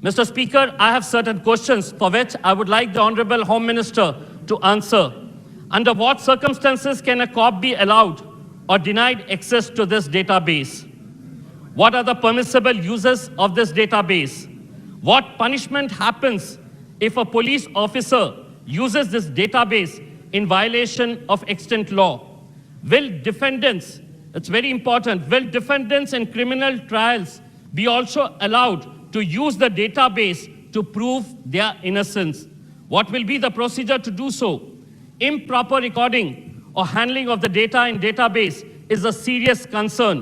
Mr. Speaker, I have certain questions for which I would like the Honorable Home Minister to answer. Under what circumstances can a cop be allowed or denied access to this database? What are the permissible uses of this database? What punishment happens if a police officer uses this database in violation of extant law? Will defendants, it's very important, will defendants in criminal trials be also allowed to use the database to prove their innocence? What will be the procedure to do so? Improper recording or handling of the data in database is a serious concern.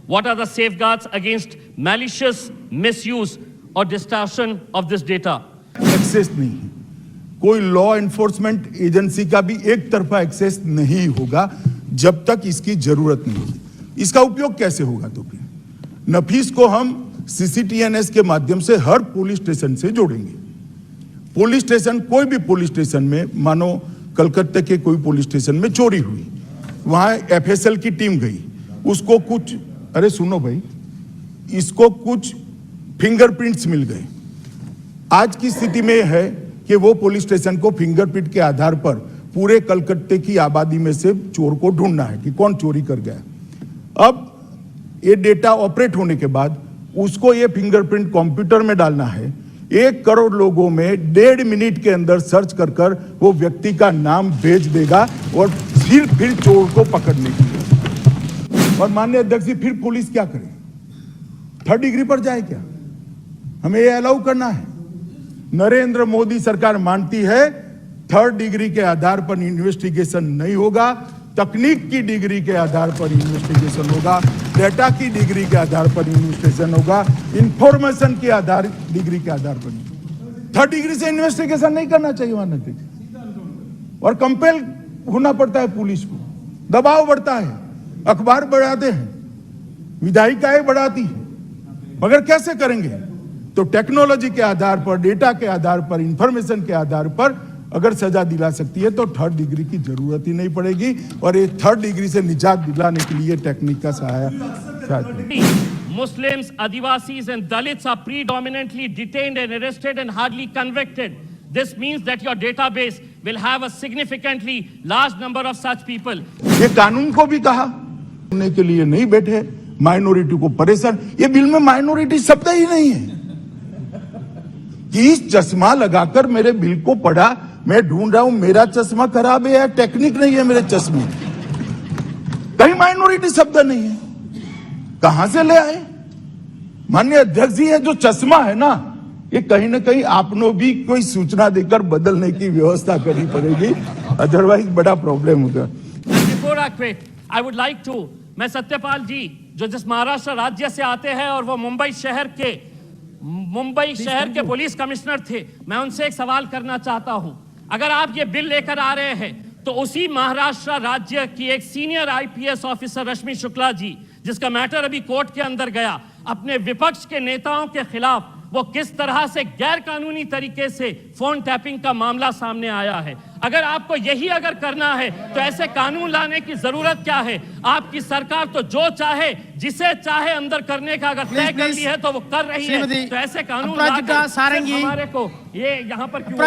What are the safeguards against malicious misuse or distortion of this data? Access नहीं है, कोई law enforcement agency का भी एक तरफा access नहीं होगा जब तक इसकी जरूरत नहीं होगी। इसका उपयोग कैसे होगा? तो फिर नफीस को हम सीसीटीएनएस के माध्यम से हर पुलिस स्टेशन से जोड़ेंगे। पुलिस स्टेशन, कोई भी पुलिस स्टेशन में, मानो कलकत्ते के कोई पुलिस स्टेशन में चोरी हुई, वहां एफएसएल की टीम गई, उसको कुछ, अरे सुनो भाई, इसको कुछ फिंगरप्रिंट्स मिल गए। आज की स्थिति में है कि वो पुलिस स्टेशन को फिंगरप्रिंट के आधार पर पूरे कलकत्ते की आबादी में से चोर को ढूंढना है कि कौन चोरी कर गया। अब ये डेटा ऑपरेट होने के बाद उसको ये फिंगरप्रिंट कंप्यूटर में डालना है। 1 करोड़ लोगों में 1.5 मिनट के अंदर सर्च कर वो व्यक्ति का नाम भेज देगा और फिर चोर को पकड़ने के लिए। और माननीय अध्यक्ष जी, फिर पुलिस क्या करे? 3rd डिग्री पर जाए क्या? हमें ये अलाउ करना है? नरेंद्र मोदी सरकार मानती है 3rd डिग्री के आधार पर इन्वेस्टिगेशन नहीं होगा, तकनीक की डिग्री के आधार पर इन्वेस्टिगेशन होगा, डेटा की डिग्री के आधार पर इन्वेस्टिगेशन होगा, इंफॉर्मेशन के आधार डिग्री के आधार पर। 3rd डिग्री से इन्वेस्टिगेशन नहीं करना चाहिए माननीय, और कंपेल होना पड़ता है पुलिस को, दबाव बढ़ता है, अखबार बढ़ाते हैं, विधायिकाएं बढ़ाती है, मगर कैसे करेंगे? तो टेक्नोलॉजी के आधार पर, डेटा के आधार पर, इंफॉर्मेशन के आधार पर अगर सजा दिला सकती है तो 3rd डिग्री की जरूरत ही नहीं पड़ेगी, और ये 3rd डिग्री से निजात दिलाने के लिए टेक्निक का सहायता। Muslims, Adivasis and Dalits are predominantly detained and arrested and hardly convicted. This means that your database will have a significantly large number of such people. ये कानून को भी कहा सुनने के लिए नहीं बैठे, माइनॉरिटी को परेशान। ये बिल में माइनॉरिटी शब्द ही नहीं है कि चश्मा लगाकर मेरे बिल को पढ़ा, मैं ढूंढ रहा हूं मेरा चश्मा खराब है या टेक्निक नहीं है मेरे चश्मे, कहीं माइनॉरिटी शब्द नहीं है। कहां से ले आए? माननीय अध्यक्ष जी, है जो चश्मा है ना, ये कहीं ना कहीं आपने भी कोई सूचना देकर बदलने की व्यवस्था करनी पड़ेगी, अदरवाइज बड़ा प्रॉब्लम होगा। Before I quit, I would like to, मैं सत्यपाल जी जो जिस महाराष्ट्र राज्य से आते हैं और वो मुंबई शहर के पुलिस कमिश्नर थे, मैं उनसे एक सवाल करना चाहता हूं। अगर आप ये बिल लेकर आ रहे हैं तो उसी महाराष्ट्र राज्य की एक सीनियर आईपीएस ऑफिसर रश्मि शुक्ला जी, जिसका मैटर अभी कोर्ट के अंदर गया, अपने विपक्ष के नेताओं के खिलाफ वो किस तरह से गैर कानूनी तरीके से फोन टैपिंग का मामला सामने आया है। अगर आपको यही अगर करना है तो ऐसे कानून लाने की जरूरत क्या है? आपकी सरकार तो जो चाहे, जिसे चाहे अंदर करने का अगर तय कर ली है तो वो कर रही है, तो ऐसे कानून हमारे को ये यहाँ पर क्यों?